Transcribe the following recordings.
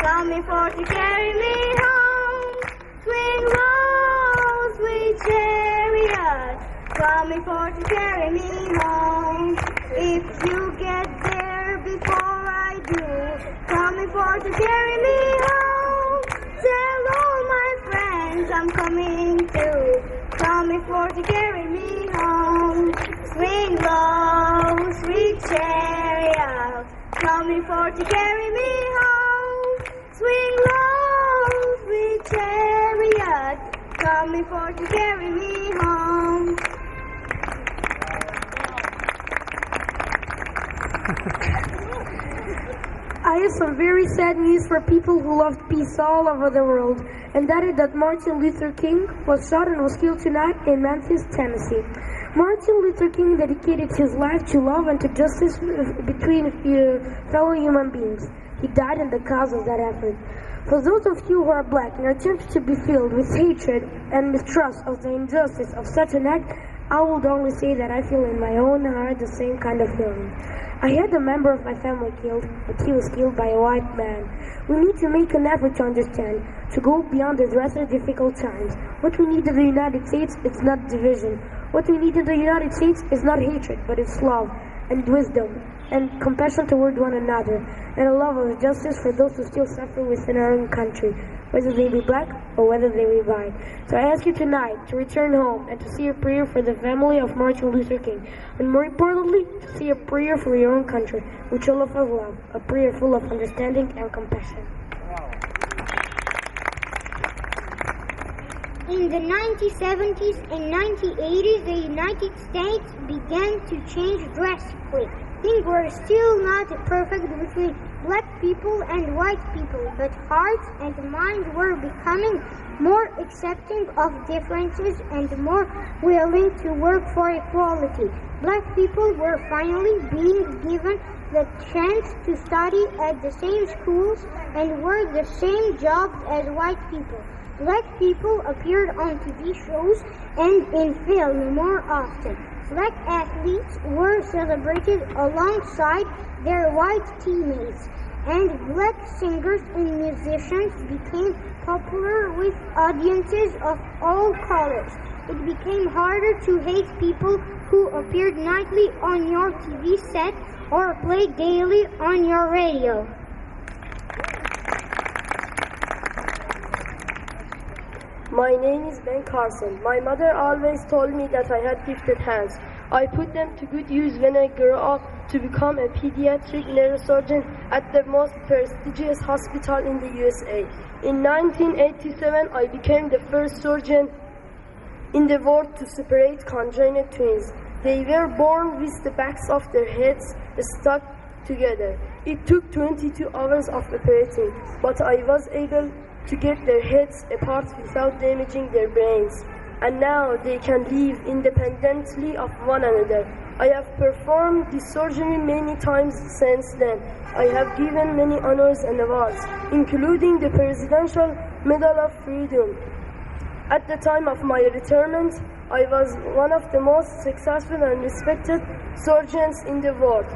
coming for to carry me home. Swing low, sweet chariot, coming for to carry me home. If you get there before I do, coming for to carry me home. Tell all my friends I'm coming too, coming for to carry me home. Swing low, sweet chariot, coming for to carry me home. Swing low, sweet chariot, coming for to carry me home. I have some very sad news for people who love peace all over the world, and that is that Martin Luther King was shot and was killed tonight in Memphis, Tennessee. Martin Luther King dedicated his life to love and to justice between fellow human beings. He died in the cause of that effort. For those of you who are black and are tempted to be filled with hatred and mistrust of the injustice of such an act, I would only say that I feel in my own heart the same kind of feeling. I had a member of my family killed, but he was killed by a white man. We need to make an effort to understand, to go beyond these rather difficult times. What we need in the United States is not division. What we need in the United States is not hatred, but it's love and wisdom and compassion toward one another, and a love of justice for those who still suffer within our own country, whether they be black or whether they be white. So I ask you tonight to return home and to say a prayer for the family of Martin Luther King, and more importantly, to say a prayer for your own country, which all of us love, a prayer full of understanding and compassion. In the 1970s and 1980s, the United States began to change drastically. Things were still not perfect between black people and white people, but hearts and minds were becoming more accepting of differences and more willing to work for equality. Black people were finally being given the chance to study at the same schools and work the same jobs as white people. Black people appeared on TV shows and in film more often. Black athletes were celebrated alongside their white teammates, and black singers and musicians became popular with audiences of all colors. It became harder to hate people who appeared nightly on your TV set or played daily on your radio. My name is Ben Carson. My mother always told me that I had gifted hands. I put them to good use when I grew up to become a pediatric neurosurgeon at the most prestigious hospital in the USA. In 1987, I became the first surgeon in the world to separate congenital twins. They were born with the backs of their heads stuck together. It took 22 hours of operating, but I was able to get their heads apart without damaging their brains. And now they can live independently of one another. I have performed this surgery many times since then. I have given many honors and awards, including the Presidential Medal of Freedom. At the time of my retirement, I was one of the most successful and respected surgeons in the world.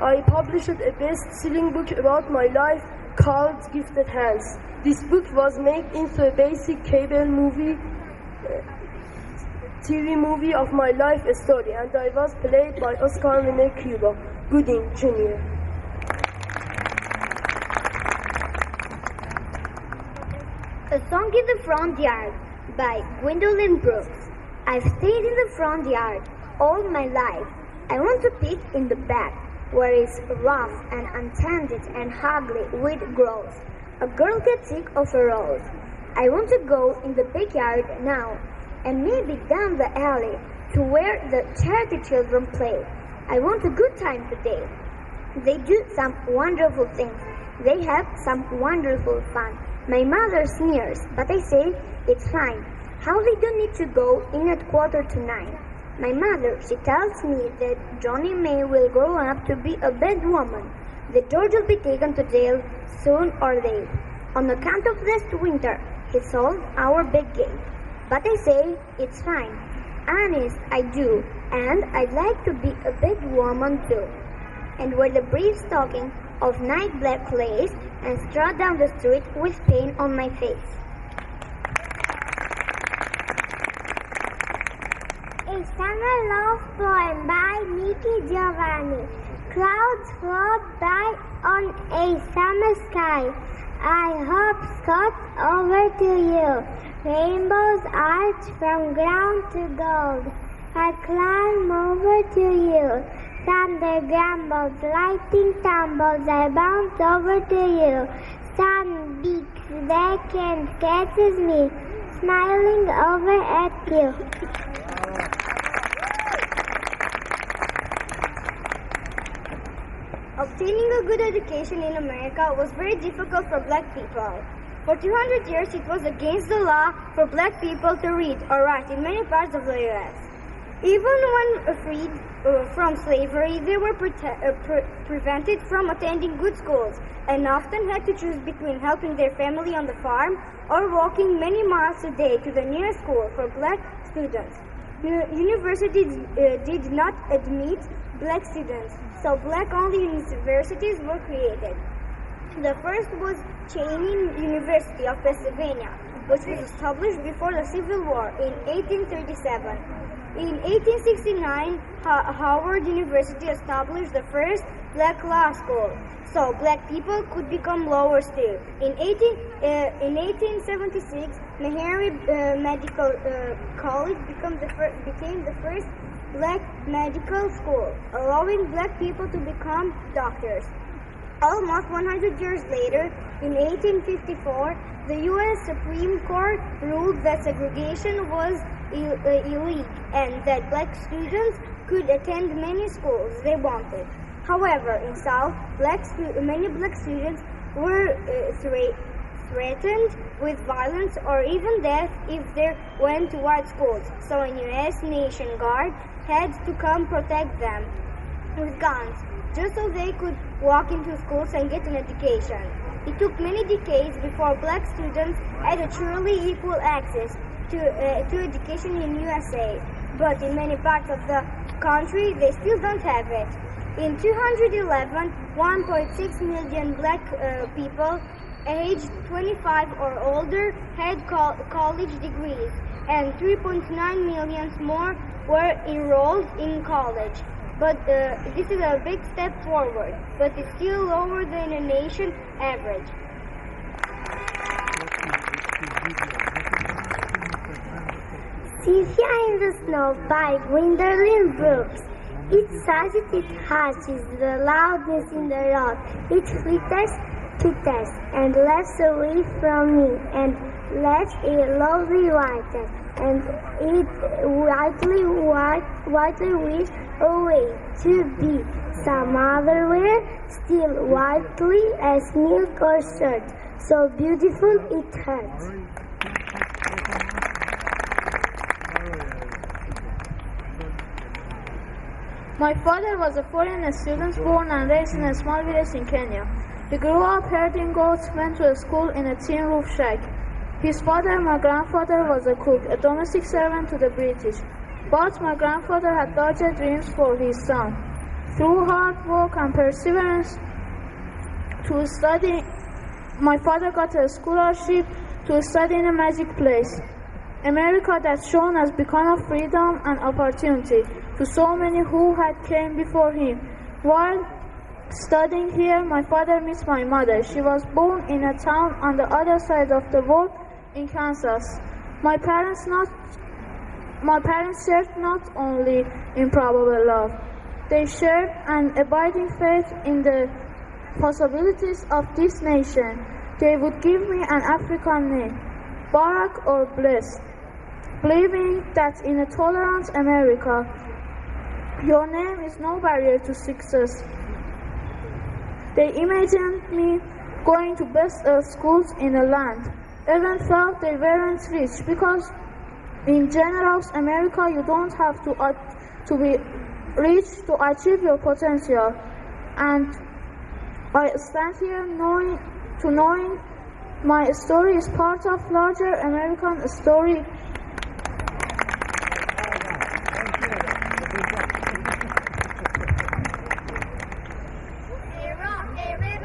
I published a best-selling book about my life called Gifted Hands. This book was made into a basic cable TV movie of my life story, and I was played by Oscar winner Cuba Gooding Jr. A Song in the Front Yard by Gwendolyn Brooks. I've stayed in the front yard all my life. I want to peek in the back, where it's rough and untended and ugly weed grows. A girl gets sick of a rose. I want to go in the backyard now, and maybe down the alley to where the charity children play. I want a good time today. They do some wonderful things. They have some wonderful fun. My mother sneers, but I say it's fine. How they don't need to go in at 8:45. My mother, she tells me that Johnny May will grow up to be a bad woman. That George will be taken to jail soon or late. On account of last winter, he sold our big gate. But I say it's fine. Honest, I do. And I'd like to be a bad woman too. And while the breeze talking, of night black lace and strode down the street with pain on my face. A summer love poem by Nicky Giovanni. Clouds float by on a summer sky. I hop Scott over to you. Rainbows arch from ground to gold. I climb over to you. Thunder grumbles, lightning tumbles. I bounce over to you. Sun beaks back and catches me, smiling over at you. Obtaining a good education in America was very difficult for black people. For 200 years, it was against the law for black people to read or write in many parts of the U.S. Even when freed from slavery, they were prevented from attending good schools and often had to choose between helping their family on the farm or walking many miles a day to the nearest school for black students. Universities did not admit black students, so black-only universities were created. The first was Cheyney University of Pennsylvania, which was established before the Civil War in 1837. In 1869, Howard University established the first black law school, so black people could become lawyers too. In 1876, Meharry Medical College became the first black medical school, allowing black people to become doctors. Almost 100 years later, in 1854, the U.S. Supreme Court ruled that segregation was illegal and that black students could attend many schools they wanted. However, in South, many black students were threatened with violence or even death if they went to white schools, so a U.S. Nation Guard had to come protect them with guns, just so they could walk into schools and get an education. It took many decades before black students had a truly equal access to education in USA, but in many parts of the country they still don't have it. In 2011, 1.6 million black people aged 25 or older had college degrees, and 3.9 million more were enrolled in college. But this is a big step forward, but it's still lower than a nation average. Cynthia in the Snow by Gwendolyn Brooks. It sighs, it hushes, the loudness in the road. It flitters, and laughs away from me, and lets a lovely white, and it whitely wish away to be some other where, still whitely as milk or shirt, so beautiful it hurts. My father was a foreign student born and raised in a small village in Kenya. He grew up herding goats, went to a school in a tin roof shack. His father, my grandfather, was a cook, a domestic servant to the British. But my grandfather had larger dreams for his son. Through hard work and perseverance to study, my father got a scholarship to study in a magic place. America that shone as beacon of freedom and opportunity to so many who had came before him. While studying here, my father meets my mother. She was born in a town on the other side of the world in Kansas. My parents shared not only improbable love, they shared an abiding faith in the possibilities of this nation. They would give me an African name, Barak or Blessed, believing that in a tolerant America, your name is no barrier to success. They imagined me going to best schools in the land, even though they weren't rich, because in generous America you don't have to be rich to achieve your potential. And I stand here knowing my story is part of larger American story. A rock, a river,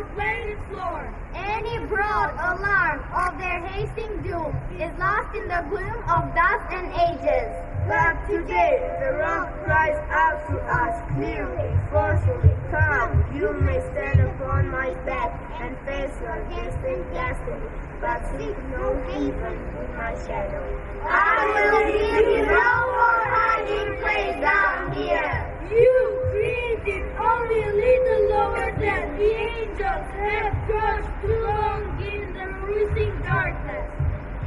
the planet's floor. Any broad alarm of their hasting doom is lost in the gloom of dust and ages. But today the rock cries out to us clearly, forcefully, come, you may stand upon my back and face your distant destiny, but seek no haven in my shadow. I will give you no more hiding place down here. You, created only a little lower than the angels, have crushed too long in the roosting darkness.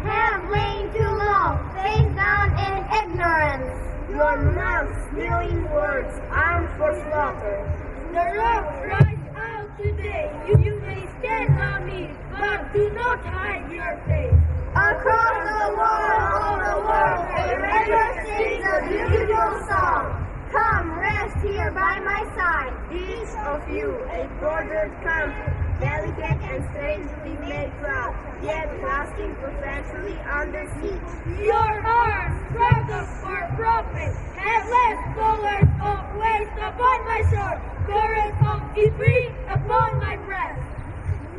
Have lain too long, face down in ignorance. Your mouth spilling words, armed for slaughter. The rock cries out today, you may stand on me, but do not hide your face. Across the world, a river sings a beautiful song. Come, rest here by my side. Each of you a bordered canopy, delicate and strangely made cloud, yet lasting perpetually under siege. Your arms, struggle for profit, have left colors of waste upon my shore, currents of debris upon my breast.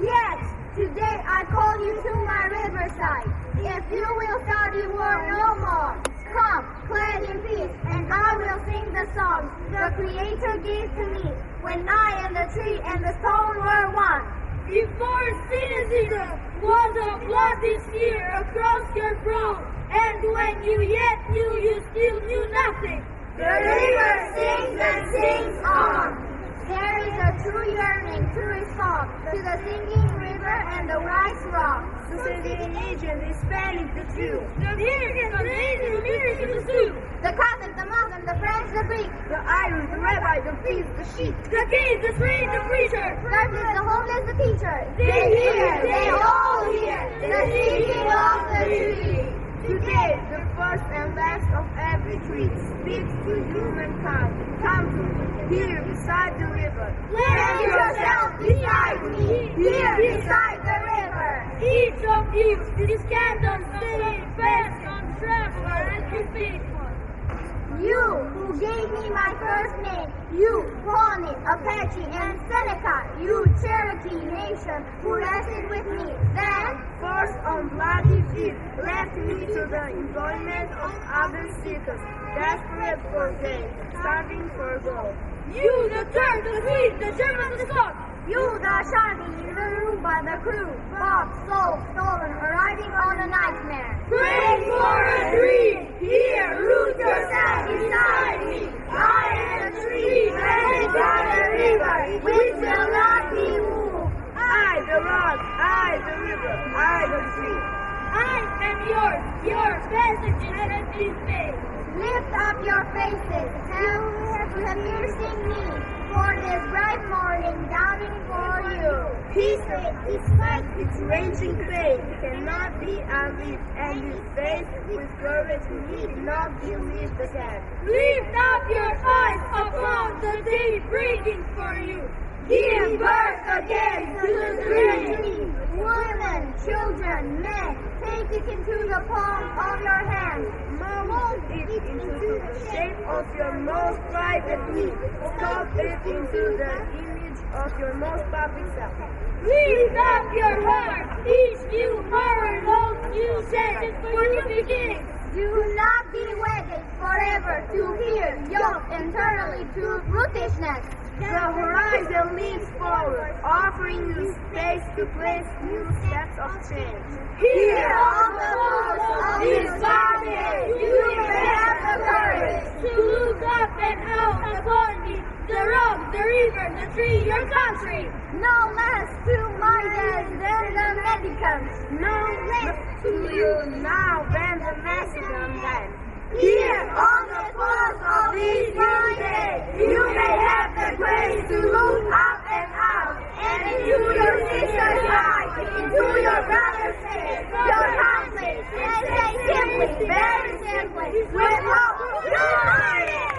Yet, today I call you to my riverside. If you will start the war no more, come, clad in peace, and I will sing the song the Creator gave to me when I and the tree and the stone were one. Before cynicism was a bloody spear across your brow, and when you yet knew, you still knew nothing. The river sings and sings on. There is a true yearning to respond to the singing river and the wise rock. To say the Asian, the Hispanic, the Jew, The American, the Asian, the American, the Sioux, The Catholic, the Muslim, the French, the Greek. the Irish, the rabbi, the priest, the sheep. the king, the slave, the preacher. Darkness, the homeless, the teacher. They hear, they all hear the singing of the tree. Today, the first and last of every tree speaks to humankind. Come to me, here beside the river. Plant yourself beside me, here beside the river. Each of you is candle stay fast on traveler and be faithful. You who gave me my first name, you Pawnee, Apache, and Seneca, you Cherokee nation who rested with me, then Forced on bloody feet, left me to the employment of other seekers, desperate for gain, starving for gold. You, the Turk, the Swede, the German, the Scot. you the Shawnee, the Aruba, the crew, bought, sold, stolen, arriving on a nightmare. Pray for a dream. Here, root yourself beside me. I am a tree planted by the river, which will not be moved. I, the rock, I, the river, I, the tree. I am yours. Your message has been made. Lift up your faces, tell piercing me, for this bright morning dawning for you. Peace, despite its raging pain, cannot be unleashed, and his face with courage need not believe the dead. Lift up your eyes upon the day breaking for you. Give birth again to the dream. Women, children, men, take it into the palm of your hand. Mold it into the shape of your most private need. Sculpt it into the image of your most public self. Lift up your heart. Each new horror holds new sentence for new beginnings. Do not be wedded forever to fear, yoked internally to brutishness. The horizon leans forward, offering you space to place new steps of change. Here on the walls of this garden, you may have the courage To look up and out upon me, the rock, the river, the tree, your country. no less two-minded than the mendicants. No less to you now than the Macedon then. Here on the falls of this fine day, you may have the grace to look up and out, and into your sister's eyes, into your brother's face, your conflict, and say simply, very simply, with hope, united!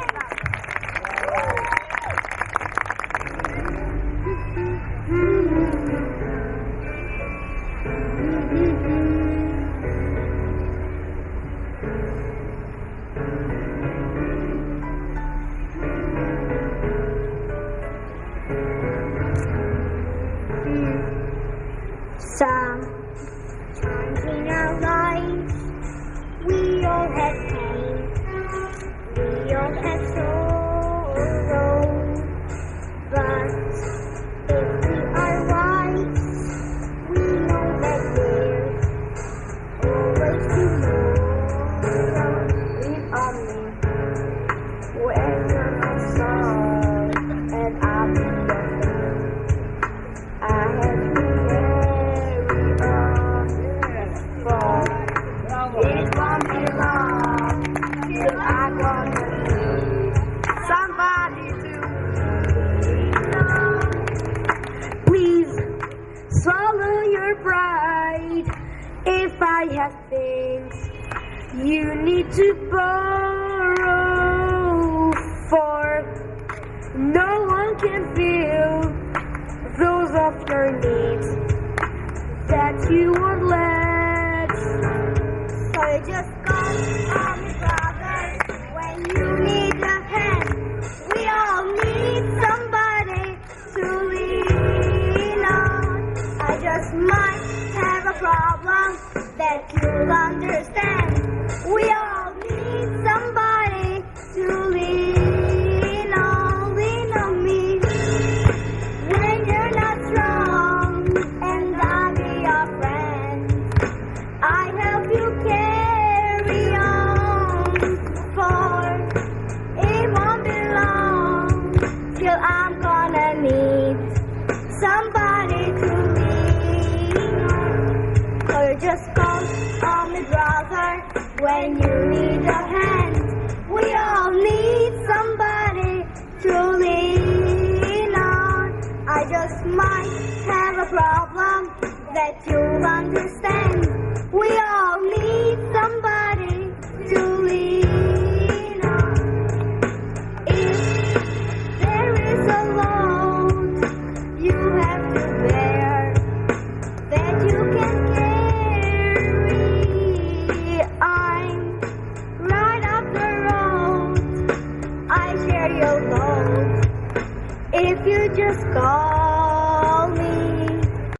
swallow your pride. If I have things you need to borrow, for no one can fill those of your needs that you won't let. So you just call on me, brother, when you need a hand. We all need somebody to lean on. I just might have a problem that you'll understand. We all need somebody to lean on me. When you're not strong and I'll be your friend, I help you carry on, for it won't be long till I'm gonna need somebody to lean on. So you just call on me, brother, when you need a hand. We all need somebody to lean on. I just might have a problem that you'll understand. We all need somebody to lean on. If there is a load you have to bear that you can carry, I'm right up the road. I share your load if you just call